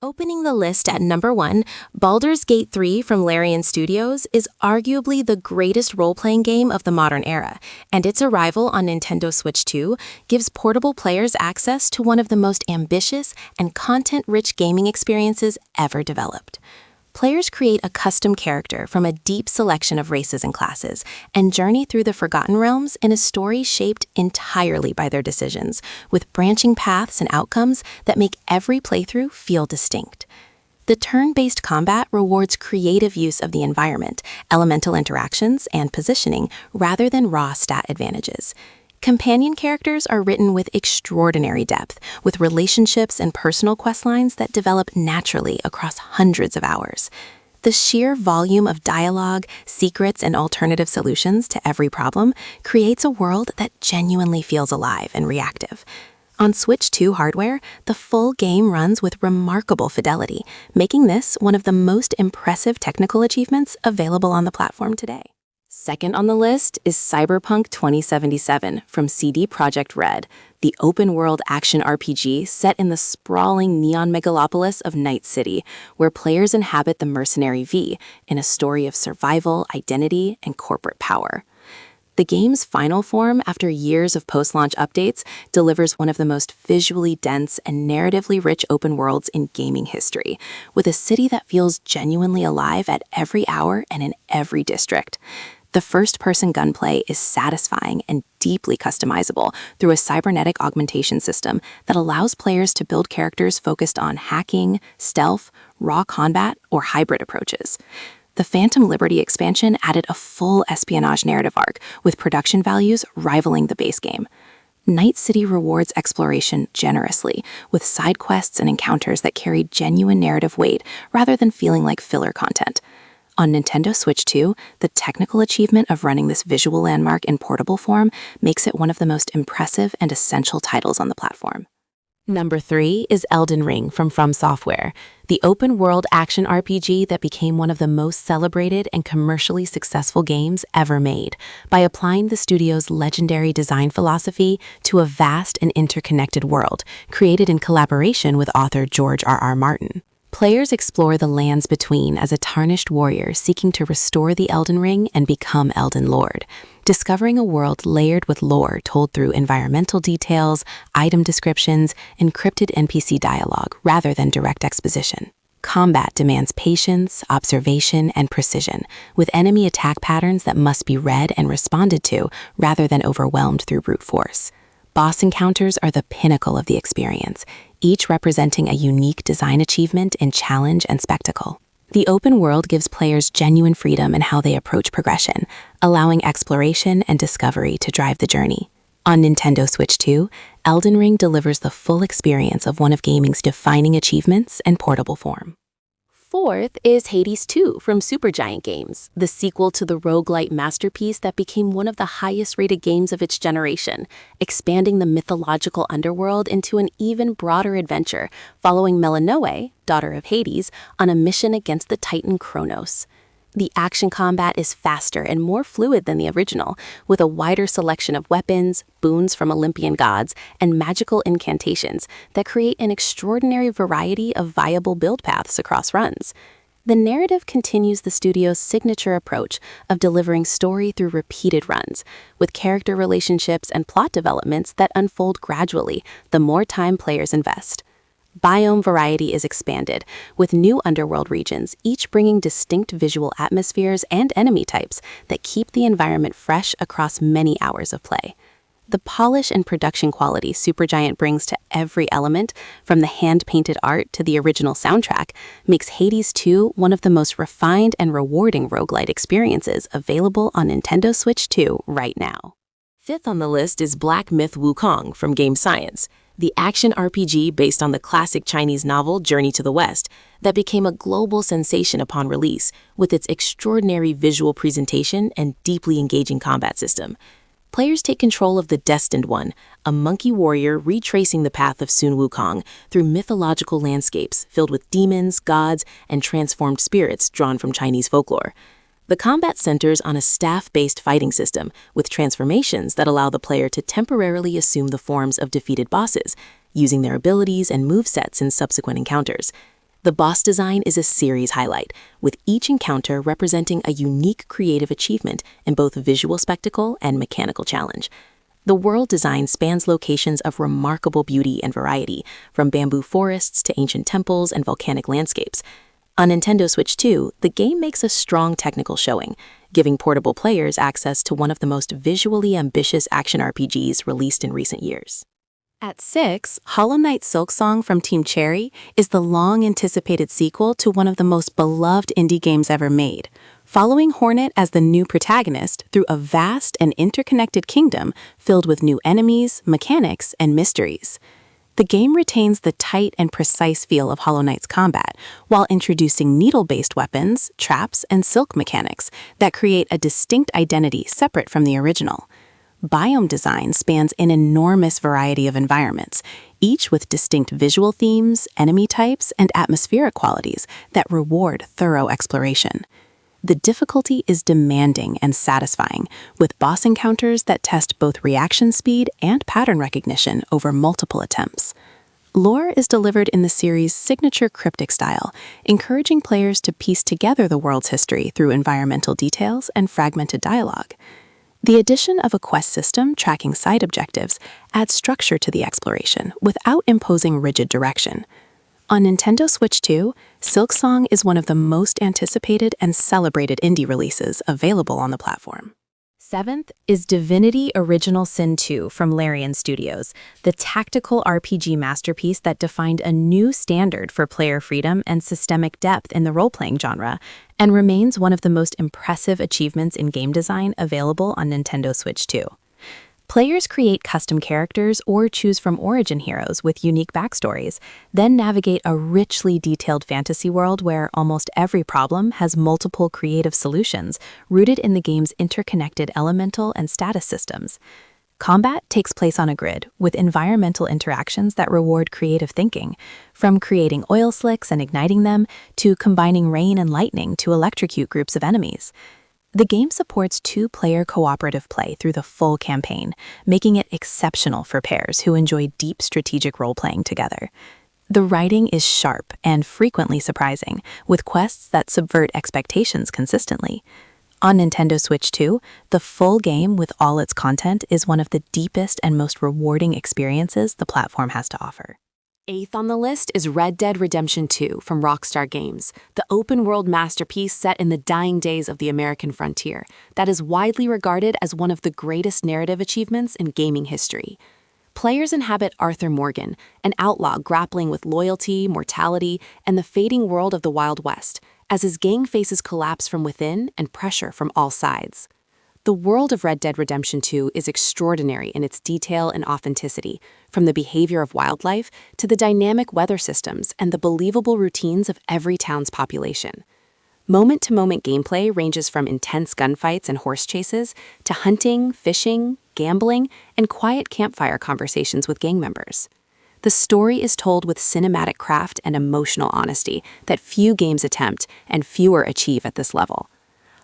Opening the list at number 1, Baldurs Gate 3 from Larian Studios is arguably the greatest role-playing game of the modern era, and its arrival on Nintendo Switch 2 gives portable players access to one of the most ambitious and content-rich gaming experiences ever developed. Players create a custom character from a deep selection of races and classes, and journey through the Forgotten Realms in a story shaped entirely by their decisions, with branching paths and outcomes that make every playthrough feel distinct. The turn-based combat rewards creative use of the environment, elemental interactions, and positioning, rather than raw stat advantages. Companion characters are written with extraordinary depth, with relationships and personal questlines that develop naturally across hundreds of hours. The sheer volume of dialogue, secrets, and alternative solutions to every problem creates a world that genuinely feels alive and reactive. On Switch 2 hardware, the full game runs with remarkable fidelity, making this one of the most impressive technical achievements available on the platform today. Second on the list is Cyberpunk 2077 from CD Projekt Red, the open-world action RPG set in the sprawling neon megalopolis of Night City, where players inhabit the mercenary V in a story of survival, identity, and corporate power. The game's final form, after years of post-launch updates, delivers one of the most visually dense and narratively rich open worlds in gaming history, with a city that feels genuinely alive at every hour and in every district. The first-person gunplay is satisfying and deeply customizable through a cybernetic augmentation system that allows players to build characters focused on hacking, stealth, raw combat, or hybrid approaches. The Phantom Liberty expansion added a full espionage narrative arc, with production values rivaling the base game. Night City rewards exploration generously, with side quests and encounters that carry genuine narrative weight rather than feeling like filler content. On Nintendo Switch 2, the technical achievement of running this visual landmark in portable form makes it one of the most impressive and essential titles on the platform. Number 3 is Elden Ring from Software, the open-world action RPG that became one of the most celebrated and commercially successful games ever made by applying the studio's legendary design philosophy to a vast and interconnected world created in collaboration with author George R.R. Martin. Players explore the lands between as a tarnished warrior seeking to restore the Elden Ring and become Elden Lord, discovering a world layered with lore told through environmental details, item descriptions, and encrypted NPC dialogue rather than direct exposition. Combat demands patience, observation, and precision, with enemy attack patterns that must be read and responded to rather than overwhelmed through brute force. Boss encounters are the pinnacle of the experience, each representing a unique design achievement in challenge and spectacle. The open world gives players genuine freedom in how they approach progression, allowing exploration and discovery to drive the journey. On Nintendo Switch 2, Elden Ring delivers the full experience of one of gaming's defining achievements in portable form. Fourth is Hades 2 from Supergiant Games, the sequel to the roguelite masterpiece that became one of the highest-rated games of its generation, expanding the mythological underworld into an even broader adventure, following Melinoe, daughter of Hades, on a mission against the Titan Kronos. The action combat is faster and more fluid than the original, with a wider selection of weapons, boons from Olympian gods, and magical incantations that create an extraordinary variety of viable build paths across runs. The narrative continues the studio's signature approach of delivering story through repeated runs, with character relationships and plot developments that unfold gradually the more time players invest. Biome variety is expanded, with new underworld regions, each bringing distinct visual atmospheres and enemy types that keep the environment fresh across many hours of play. The polish and production quality Supergiant brings to every element, from the hand-painted art to the original soundtrack, makes Hades 2 one of the most refined and rewarding roguelite experiences available on Nintendo Switch 2 right now. Fifth on the list is Black Myth Wukong from Game Science, the action RPG based on the classic Chinese novel Journey to the West that became a global sensation upon release with its extraordinary visual presentation and deeply engaging combat system. Players take control of the Destined One, a monkey warrior retracing the path of Sun Wukong through mythological landscapes filled with demons, gods, and transformed spirits drawn from Chinese folklore. The combat centers on a staff-based fighting system with transformations that allow the player to temporarily assume the forms of defeated bosses, using their abilities and movesets in subsequent encounters. The boss design is a series highlight, with each encounter representing a unique creative achievement in both visual spectacle and mechanical challenge. The world design spans locations of remarkable beauty and variety, from bamboo forests to ancient temples and volcanic landscapes. On Nintendo Switch 2, the game makes a strong technical showing, giving portable players access to one of the most visually ambitious action RPGs released in recent years. At 6, Hollow Knight Silksong from Team Cherry is the long-anticipated sequel to one of the most beloved indie games ever made, following Hornet as the new protagonist through a vast and interconnected kingdom filled with new enemies, mechanics, and mysteries. The game retains the tight and precise feel of Hollow Knight's combat, while introducing needle-based weapons, traps, and silk mechanics that create a distinct identity separate from the original. Biome design spans an enormous variety of environments, each with distinct visual themes, enemy types, and atmospheric qualities that reward thorough exploration. The difficulty is demanding and satisfying, with boss encounters that test both reaction speed and pattern recognition over multiple attempts. Lore is delivered in the series' signature cryptic style, encouraging players to piece together the world's history through environmental details and fragmented dialogue. The addition of a quest system tracking side objectives adds structure to the exploration without imposing rigid direction. On Nintendo Switch 2, Silksong is one of the most anticipated and celebrated indie releases available on the platform. 7th is Divinity Original Sin 2 from Larian Studios, the tactical RPG masterpiece that defined a new standard for player freedom and systemic depth in the role-playing genre, and remains one of the most impressive achievements in game design available on Nintendo Switch 2. Players create custom characters or choose from origin heroes with unique backstories, then navigate a richly detailed fantasy world where almost every problem has multiple creative solutions rooted in the game's interconnected elemental and status systems. Combat takes place on a grid, with environmental interactions that reward creative thinking, from creating oil slicks and igniting them to combining rain and lightning to electrocute groups of enemies. The game supports two-player cooperative play through the full campaign, making it exceptional for pairs who enjoy deep strategic role-playing together. The writing is sharp and frequently surprising, with quests that subvert expectations consistently. On Nintendo Switch 2, the full game with all its content is one of the deepest and most rewarding experiences the platform has to offer. 8th on the list is Red Dead Redemption 2 from Rockstar Games, the open-world masterpiece set in the dying days of the American frontier that is widely regarded as one of the greatest narrative achievements in gaming history. Players inhabit Arthur Morgan, an outlaw grappling with loyalty, mortality, and the fading world of the Wild West, as his gang faces collapse from within and pressure from all sides. The world of Red Dead Redemption 2 is extraordinary in its detail and authenticity, from the behavior of wildlife to the dynamic weather systems and the believable routines of every town's population. Moment-to-moment gameplay ranges from intense gunfights and horse chases to hunting, fishing, gambling, and quiet campfire conversations with gang members. The story is told with cinematic craft and emotional honesty that few games attempt and fewer achieve at this level.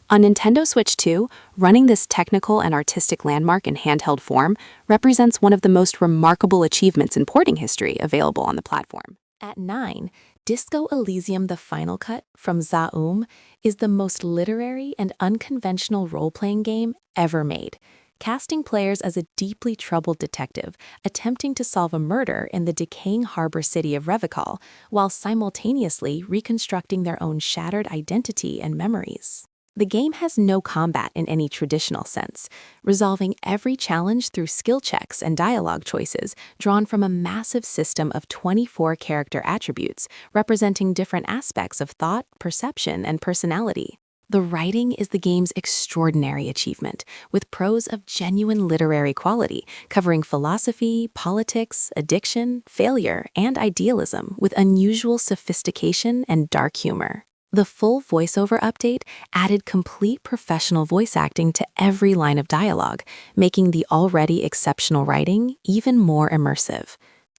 On Nintendo Switch 2, running this technical and artistic landmark in handheld form represents one of the most remarkable achievements in porting history available on the platform. At 9, Disco Elysium: The Final Cut from Zaum is the most literary and unconventional role-playing game ever made, casting players as a deeply troubled detective attempting to solve a murder in the decaying harbor city of Revachol, while simultaneously reconstructing their own shattered identity and memories. The game has no combat in any traditional sense, resolving every challenge through skill checks and dialogue choices drawn from a massive system of 24 character attributes representing different aspects of thought, perception, and personality. The writing is the game's extraordinary achievement, with prose of genuine literary quality, covering philosophy, politics, addiction, failure, and idealism with unusual sophistication and dark humor. The full voiceover update added complete professional voice acting to every line of dialogue, making the already exceptional writing even more immersive.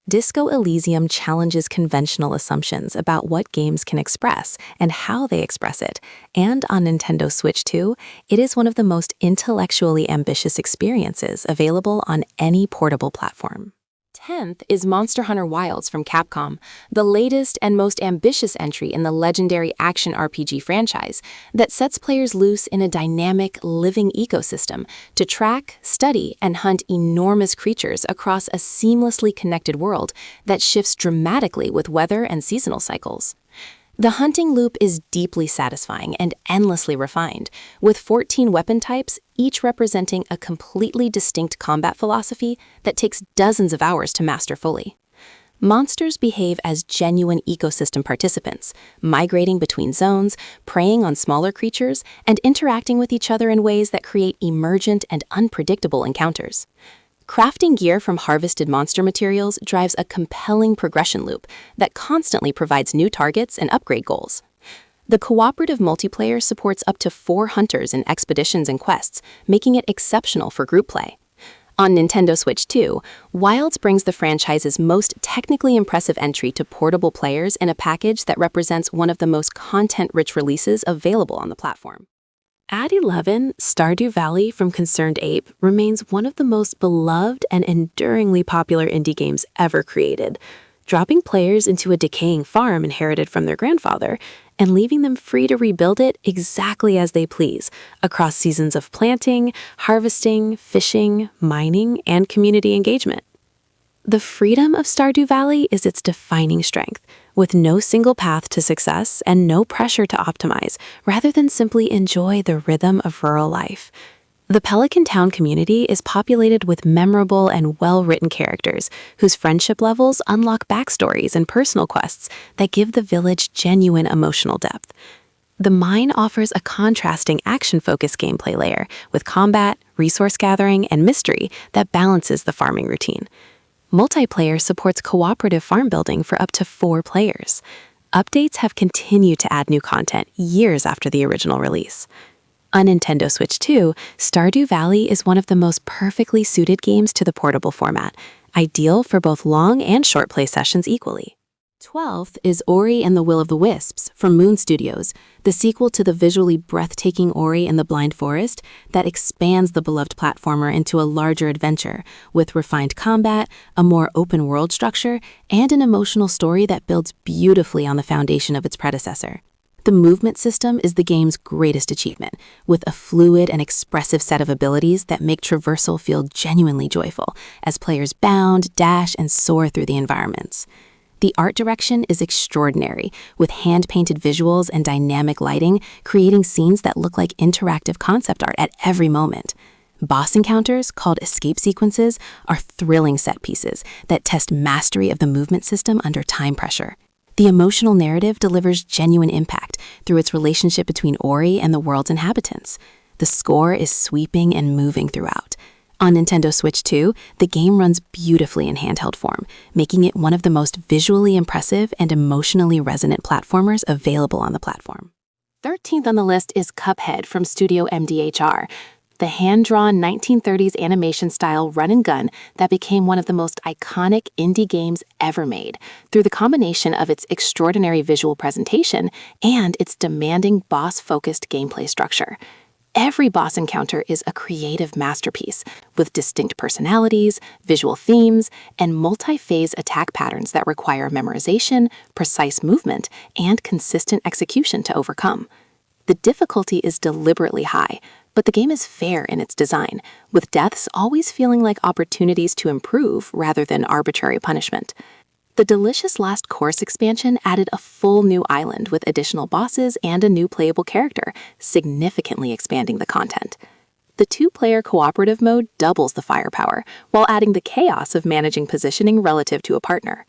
Disco Elysium challenges conventional assumptions about what games can express and how they express it, and on Nintendo Switch 2, it is one of the most intellectually ambitious experiences available on any portable platform. 10th is Monster Hunter Wilds from Capcom, the latest and most ambitious entry in the legendary action RPG franchise that sets players loose in a dynamic, living ecosystem to track, study, and hunt enormous creatures across a seamlessly connected world that shifts dramatically with weather and seasonal cycles. The hunting loop is deeply satisfying and endlessly refined, with 14 weapon types, each representing a completely distinct combat philosophy that takes dozens of hours to master fully. Monsters behave as genuine ecosystem participants, migrating between zones, preying on smaller creatures, and interacting with each other in ways that create emergent and unpredictable encounters. Crafting gear from harvested monster materials drives a compelling progression loop that constantly provides new targets and upgrade goals. The cooperative multiplayer supports up to 4 hunters in expeditions and quests, making it exceptional for group play. On Nintendo Switch 2, Wilds brings the franchise's most technically impressive entry to portable players in a package that represents one of the most content-rich releases available on the platform. At 11, Stardew Valley from Concerned Ape remains one of the most beloved and enduringly popular indie games ever created, dropping players into a decaying farm inherited from their grandfather and leaving them free to rebuild it exactly as they please across seasons of planting, harvesting, fishing, mining, and community engagement. The freedom of Stardew Valley is its defining strength, with no single path to success and no pressure to optimize, rather than simply enjoy the rhythm of rural life. The Pelican Town community is populated with memorable and well-written characters whose friendship levels unlock backstories and personal quests that give the village genuine emotional depth. The mine offers a contrasting action-focused gameplay layer with combat, resource gathering, and mystery that balances the farming routine. Multiplayer supports cooperative farm building for up to 4 players. Updates have continued to add new content years after the original release. On Nintendo Switch 2, Stardew Valley is one of the most perfectly suited games to the portable format, ideal for both long and short play sessions equally. 12th is Ori and the Will of the Wisps from Moon Studios, the sequel to the visually breathtaking Ori and the Blind Forest that expands the beloved platformer into a larger adventure with refined combat, a more open-world structure, and an emotional story that builds beautifully on the foundation of its predecessor. The movement system is the game's greatest achievement, with a fluid and expressive set of abilities that make traversal feel genuinely joyful as players bound, dash, and soar through the environments. The art direction is extraordinary, with hand-painted visuals and dynamic lighting, creating scenes that look like interactive concept art at every moment. Boss encounters, called escape sequences, are thrilling set pieces that test mastery of the movement system under time pressure. The emotional narrative delivers genuine impact through its relationship between Ori and the world's inhabitants. The score is sweeping and moving throughout. On Nintendo Switch 2, the game runs beautifully in handheld form, making it one of the most visually impressive and emotionally resonant platformers available on the platform. 13th on the list is Cuphead from Studio MDHR, the hand-drawn 1930s animation-style run-and-gun that became one of the most iconic indie games ever made through the combination of its extraordinary visual presentation and its demanding boss-focused gameplay structure. Every boss encounter is a creative masterpiece, with distinct personalities, visual themes, and multi-phase attack patterns that require memorization, precise movement, and consistent execution to overcome. The difficulty is deliberately high, but the game is fair in its design, with deaths always feeling like opportunities to improve rather than arbitrary punishment. The Delicious Last Course expansion added a full new island with additional bosses and a new playable character, significantly expanding the content. The 2-player cooperative mode doubles the firepower, while adding the chaos of managing positioning relative to a partner.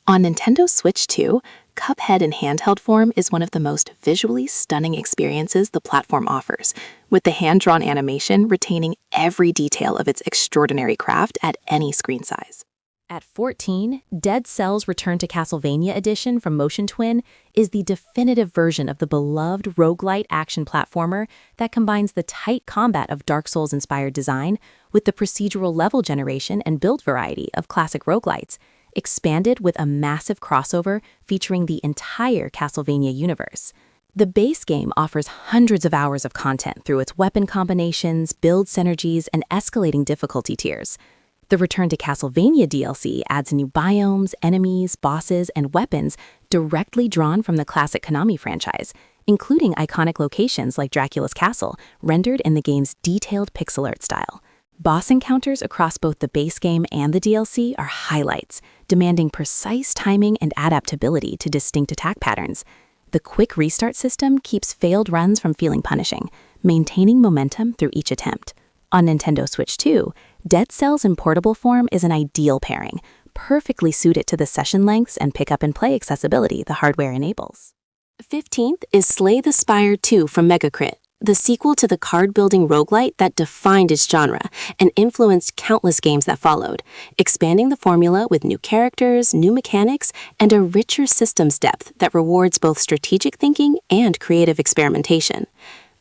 On Nintendo Switch 2, Cuphead in handheld form is one of the most visually stunning experiences the platform offers, with the hand-drawn animation retaining every detail of its extraordinary craft at any screen size. At 14, Dead Cells Return to Castlevania Edition from Motion Twin is the definitive version of the beloved roguelite action platformer that combines the tight combat of Dark Souls-inspired design with the procedural level generation and build variety of classic roguelites, expanded with a massive crossover featuring the entire Castlevania universe. The base game offers hundreds of hours of content through its weapon combinations, build synergies, and escalating difficulty tiers. The Return to Castlevania DLC adds new biomes, enemies, bosses, and weapons directly drawn from the classic Konami franchise, including iconic locations like Dracula's Castle, rendered in the game's detailed pixel art style. Boss encounters across both the base game and the DLC are highlights, demanding precise timing and adaptability to distinct attack patterns. The quick restart system keeps failed runs from feeling punishing, maintaining momentum through each attempt. On Nintendo Switch 2, Dead Cells in portable form is an ideal pairing, perfectly suited to the session lengths and pick-up-and-play accessibility the hardware enables. 15th is Slay the Spire 2 from Megacrit, the sequel to the card-building roguelite that defined its genre and influenced countless games that followed, expanding the formula with new characters, new mechanics, and a richer systems depth that rewards both strategic thinking and creative experimentation.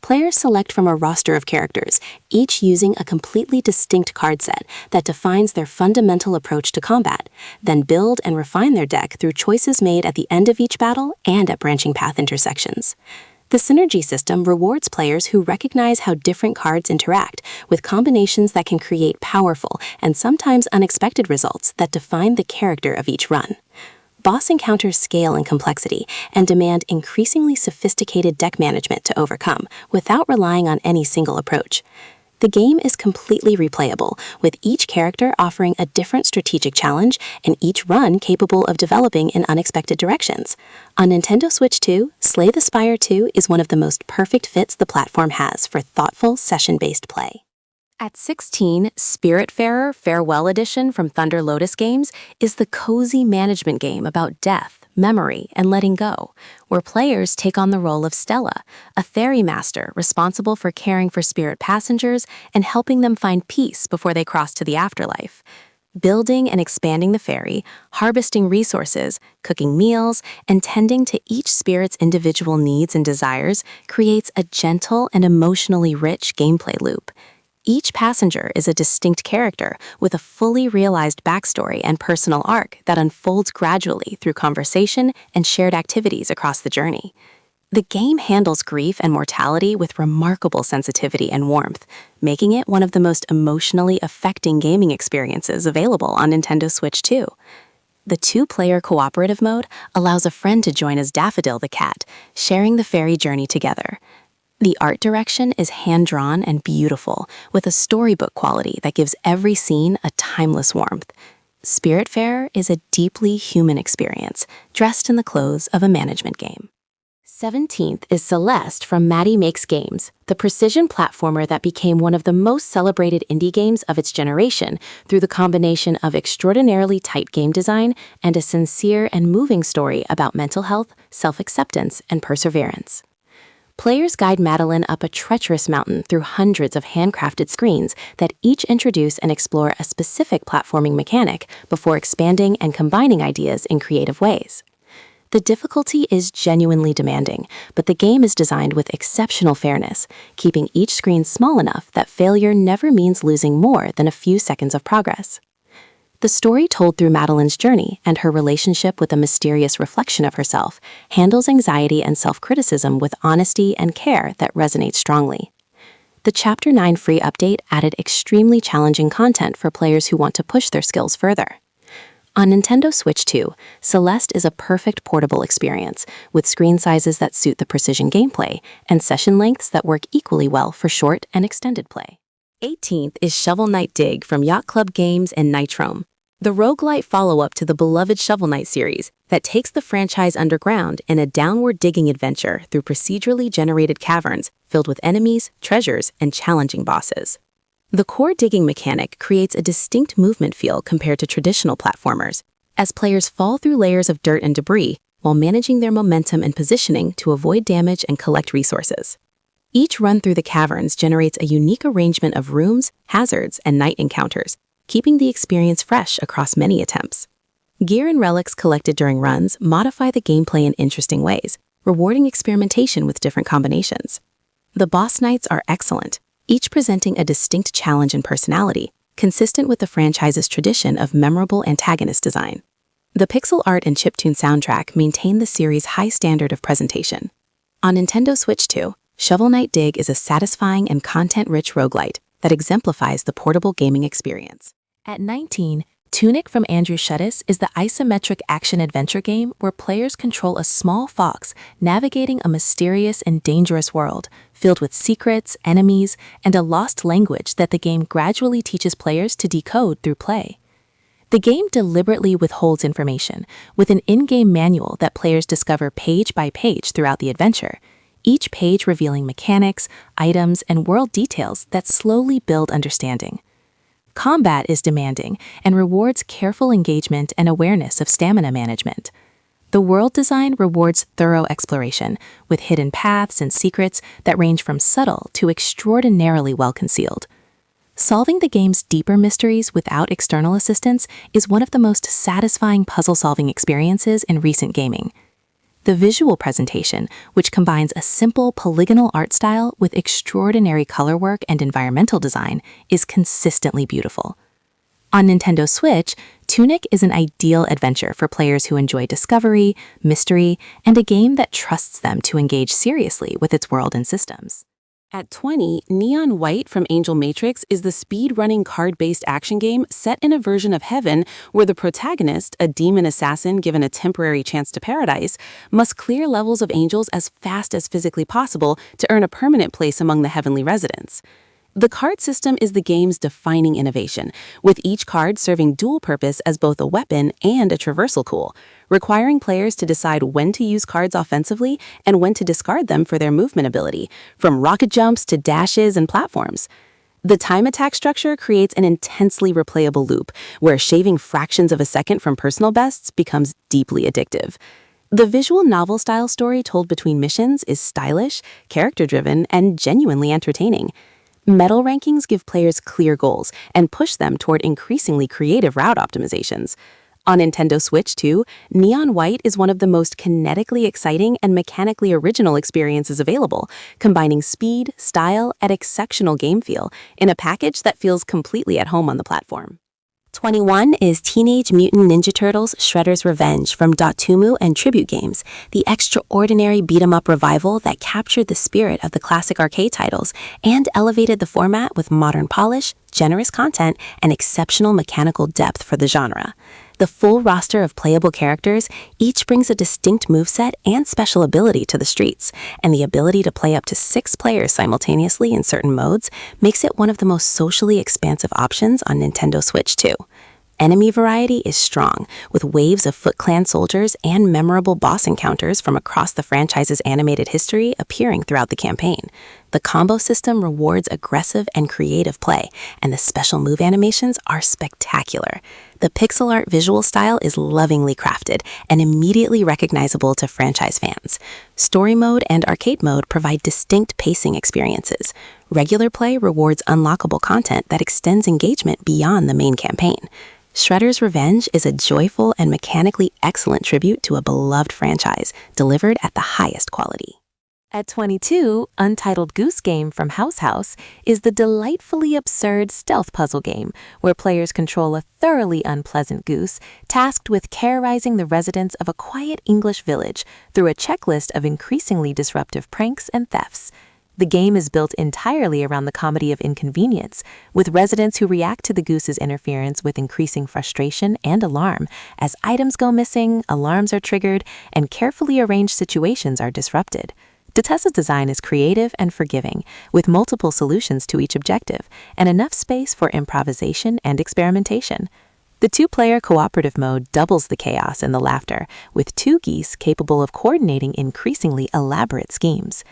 Players select from a roster of characters, each using a completely distinct card set that defines their fundamental approach to combat, then build and refine their deck through choices made at the end of each battle and at branching path intersections. The synergy system rewards players who recognize how different cards interact, with combinations that can create powerful and sometimes unexpected results that define the character of each run. Boss encounters scale in complexity and demand increasingly sophisticated deck management to overcome without relying on any single approach. The game is completely replayable, with each character offering a different strategic challenge and each run capable of developing in unexpected directions. On Nintendo Switch 2, Slay the Spire 2 is one of the most perfect fits the platform has for thoughtful, session-based play. At 16, Spiritfarer Farewell Edition from Thunder Lotus Games is the cozy management game about death, memory, and letting go, where players take on the role of Stella, a ferry master responsible for caring for spirit passengers and helping them find peace before they cross to the afterlife. Building and expanding the ferry, harvesting resources, cooking meals, and tending to each spirit's individual needs and desires creates a gentle and emotionally rich gameplay loop. Each passenger is a distinct character with a fully realized backstory and personal arc that unfolds gradually through conversation and shared activities across the journey. The game handles grief and mortality with remarkable sensitivity and warmth, making it one of the most emotionally affecting gaming experiences available on Nintendo Switch 2. The two-player cooperative mode allows a friend to join as Daffodil the cat, sharing the ferry journey together. The art direction is hand-drawn and beautiful, with a storybook quality that gives every scene a timeless warmth. Spiritfarer is a deeply human experience, dressed in the clothes of a management game. 17th is Celeste from Maddie Makes Games, the precision platformer that became one of the most celebrated indie games of its generation through the combination of extraordinarily tight game design and a sincere and moving story about mental health, self-acceptance, and perseverance. Players guide Madeline up a treacherous mountain through hundreds of handcrafted screens that each introduce and explore a specific platforming mechanic before expanding and combining ideas in creative ways. The difficulty is genuinely demanding, but the game is designed with exceptional fairness, keeping each screen small enough that failure never means losing more than a few seconds of progress. The story told through Madeline's journey and her relationship with a mysterious reflection of herself handles anxiety and self-criticism with honesty and care that resonates strongly. The Chapter 9 free update added extremely challenging content for players who want to push their skills further. On Nintendo Switch 2, Celeste is a perfect portable experience, with screen sizes that suit the precision gameplay and session lengths that work equally well for short and extended play. 18th is Shovel Knight Dig from Yacht Club Games and Nitrome, the roguelite follow-up to the beloved Shovel Knight series that takes the franchise underground in a downward digging adventure through procedurally generated caverns filled with enemies, treasures, and challenging bosses. The core digging mechanic creates a distinct movement feel compared to traditional platformers, as players fall through layers of dirt and debris while managing their momentum and positioning to avoid damage and collect resources. Each run through the caverns generates a unique arrangement of rooms, hazards, and night encounters, keeping the experience fresh across many attempts. Gear and relics collected during runs modify the gameplay in interesting ways, rewarding experimentation with different combinations. The boss knights are excellent, each presenting a distinct challenge and personality, consistent with the franchise's tradition of memorable antagonist design. The pixel art and chiptune soundtrack maintain the series' high standard of presentation. On Nintendo Switch 2, Shovel Knight Dig is a satisfying and content-rich roguelite that exemplifies the portable gaming experience. At 19, Tunic from Andrew Shuttis is the isometric action-adventure game where players control a small fox navigating a mysterious and dangerous world, filled with secrets, enemies, and a lost language that the game gradually teaches players to decode through play. The game deliberately withholds information, with an in-game manual that players discover page by page throughout the adventure, each page revealing mechanics, items, and world details that slowly build understanding. Combat is demanding and rewards careful engagement and awareness of stamina management. The world design rewards thorough exploration, with hidden paths and secrets that range from subtle to extraordinarily well-concealed. Solving the game's deeper mysteries without external assistance is one of the most satisfying puzzle-solving experiences in recent gaming. The visual presentation, which combines a simple polygonal art style with extraordinary color work and environmental design, is consistently beautiful. On Nintendo Switch, Tunic is an ideal adventure for players who enjoy discovery, mystery, and a game that trusts them to engage seriously with its world and systems. At 20, Neon White from Angel Matrix is the speed-running card-based action game set in a version of heaven where the protagonist, a demon assassin given a temporary chance to paradise, must clear levels of angels as fast as physically possible to earn a permanent place among the heavenly residents. The card system is the game's defining innovation, with each card serving dual purpose as both a weapon and a traversal tool, requiring players to decide when to use cards offensively and when to discard them for their movement ability, from rocket jumps to dashes and platforms. The time attack structure creates an intensely replayable loop, where shaving fractions of a second from personal bests becomes deeply addictive. The visual novel-style story told between missions is stylish, character-driven, and genuinely entertaining. Medal rankings give players clear goals and push them toward increasingly creative route optimizations. On Nintendo Switch 2, Neon White is one of the most kinetically exciting and mechanically original experiences available, combining speed, style, and exceptional game feel in a package that feels completely at home on the platform. 21 is Teenage Mutant Ninja Turtles Shredder's Revenge from Dotemu and Tribute Games, the extraordinary beat-em-up revival that captured the spirit of the classic arcade titles and elevated the format with modern polish, generous content, and exceptional mechanical depth for the genre. The full roster of playable characters each brings a distinct moveset and special ability to the streets, and the ability to play up to 6 players simultaneously in certain modes makes it one of the most socially expansive options on Nintendo Switch 2. Enemy variety is strong, with waves of Foot Clan soldiers and memorable boss encounters from across the franchise's animated history appearing throughout the campaign. The combo system rewards aggressive and creative play, and the special move animations are spectacular. The pixel art visual style is lovingly crafted and immediately recognizable to franchise fans. Story mode and arcade mode provide distinct pacing experiences. Regular play rewards unlockable content that extends engagement beyond the main campaign. Shredder's Revenge is a joyful and mechanically excellent tribute to a beloved franchise, delivered at the highest quality. At 22, Untitled Goose Game from House is the delightfully absurd stealth puzzle game where players control a thoroughly unpleasant goose tasked with terrorizing the residents of a quiet English village through a checklist of increasingly disruptive pranks and thefts. The game is built entirely around the comedy of inconvenience, with residents who react to the goose's interference with increasing frustration and alarm as items go missing, alarms are triggered, and carefully arranged situations are disrupted. Detessa's design is creative and forgiving, with multiple solutions to each objective and enough space for improvisation and experimentation. The 2-player cooperative mode doubles the chaos and the laughter, with 2 geese capable of coordinating increasingly elaborate schemes.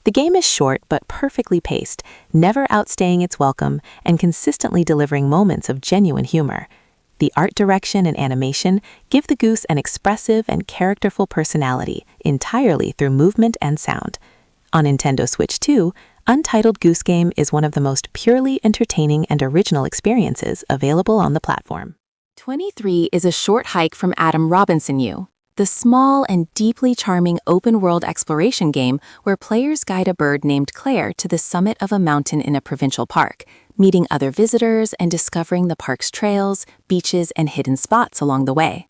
The game is short but perfectly paced, never outstaying its welcome and consistently delivering moments of genuine humor. The art direction and animation give the goose an expressive and characterful personality entirely through movement and sound. On Nintendo Switch 2, Untitled Goose Game is one of the most purely entertaining and original experiences available on the platform. 23 is a short hike from Adam Robinson U, the small and deeply charming open-world exploration game where players guide a bird named Claire to the summit of a mountain in a provincial park, meeting other visitors and discovering the park's trails, beaches, and hidden spots along the way.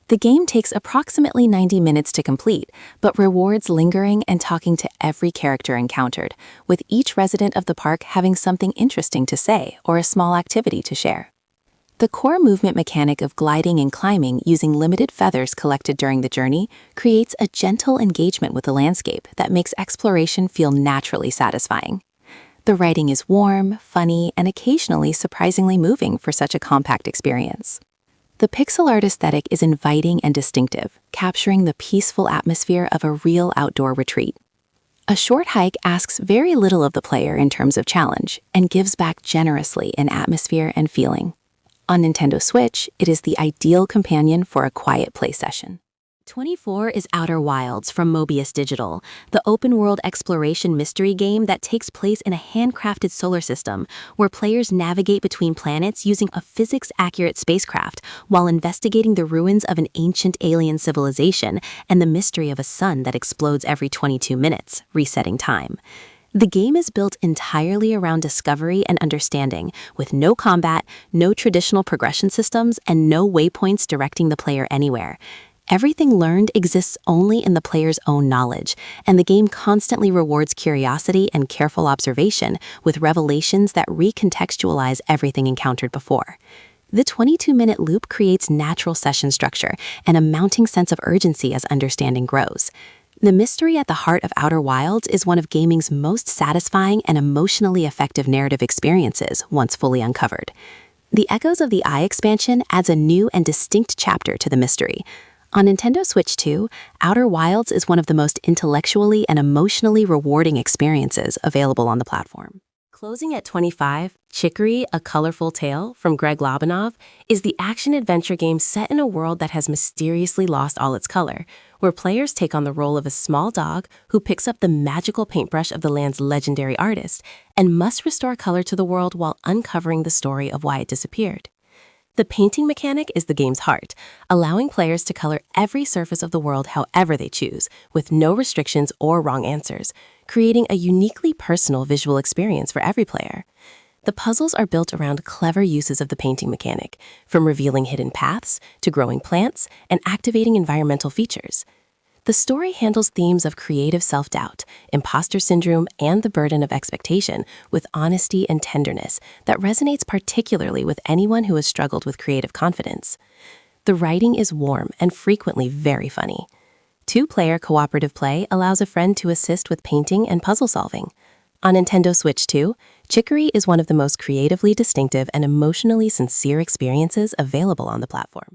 The game takes approximately 90 minutes to complete, but rewards lingering and talking to every character encountered, with each resident of the park having something interesting to say or a small activity to share. The core movement mechanic of gliding and climbing using limited feathers collected during the journey creates a gentle engagement with the landscape that makes exploration feel naturally satisfying. The writing is warm, funny, and occasionally surprisingly moving for such a compact experience. The pixel art aesthetic is inviting and distinctive, capturing the peaceful atmosphere of a real outdoor retreat. A short hike asks very little of the player in terms of challenge and gives back generously in atmosphere and feeling. On Nintendo Switch, it is the ideal companion for a quiet play session. 24 is Outer Wilds from Mobius Digital, the open-world exploration mystery game that takes place in a handcrafted solar system where players navigate between planets using a physics-accurate spacecraft while investigating the ruins of an ancient alien civilization and the mystery of a sun that explodes every 22 minutes, resetting time. The game is built entirely around discovery and understanding, with no combat, no traditional progression systems, and no waypoints directing the player anywhere. Everything learned exists only in the player's own knowledge, and the game constantly rewards curiosity and careful observation with revelations that recontextualize everything encountered before. The 22-minute loop creates natural session structure and a mounting sense of urgency as understanding grows. The mystery at the heart of Outer Wilds is one of gaming's most satisfying and emotionally effective narrative experiences once fully uncovered. The Echoes of the Eye expansion adds a new and distinct chapter to the mystery. On Nintendo Switch 2, Outer Wilds is one of the most intellectually and emotionally rewarding experiences available on the platform. Closing at 25, Chicory, A Colorful Tale from Greg Lobanov is the action-adventure game set in a world that has mysteriously lost all its color, where players take on the role of a small dog who picks up the magical paintbrush of the land's legendary artist and must restore color to the world while uncovering the story of why it disappeared. The painting mechanic is the game's heart, allowing players to color every surface of the world however they choose, with no restrictions or wrong answers, creating a uniquely personal visual experience for every player. The puzzles are built around clever uses of the painting mechanic, from revealing hidden paths to growing plants and activating environmental features. The story handles themes of creative self-doubt, imposter syndrome, and the burden of expectation with honesty and tenderness that resonates particularly with anyone who has struggled with creative confidence. The writing is warm and frequently very funny. Two-player cooperative play allows a friend to assist with painting and puzzle solving. On Nintendo Switch 2, Chicory is one of the most creatively distinctive and emotionally sincere experiences available on the platform.